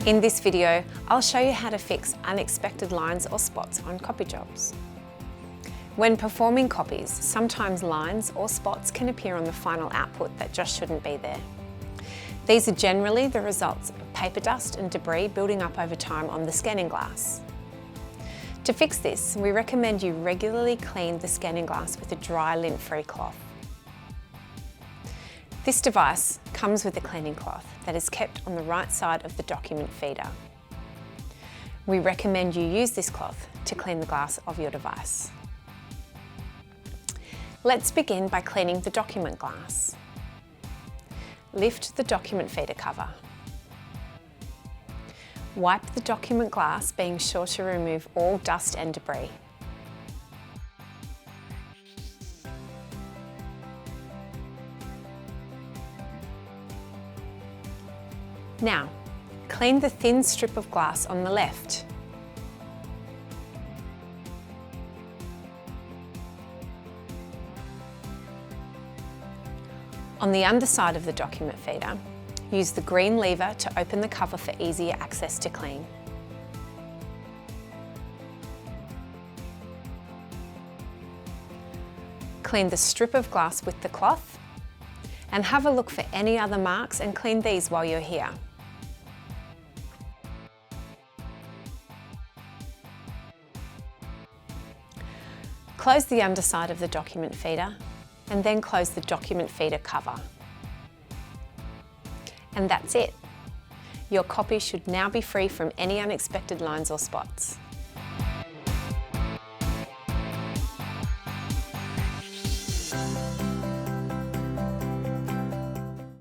In this video, I'll show you how to fix unexpected lines or spots on copy jobs. When performing copies, sometimes lines or spots can appear on the final output that just shouldn't be there. These are generally the results of paper dust and debris building up over time on the scanning glass. To fix this, we recommend you regularly clean the scanning glass with a dry lint-free cloth. This device comes with a cleaning cloth that is kept on the right side of the document feeder. We recommend you use this cloth to clean the glass of your device. Let's begin by cleaning the document glass. Lift the document feeder cover. Wipe the document glass, being sure to remove all dust and debris. Now, clean the thin strip of glass on the left. On the underside of the document feeder, use the green lever to open the cover for easier access to clean. Clean the strip of glass with the cloth and have a look for any other marks and clean these while you're here. Close the underside of the document feeder and then close the document feeder cover. And that's it. Your copy should now be free from any unexpected lines or spots.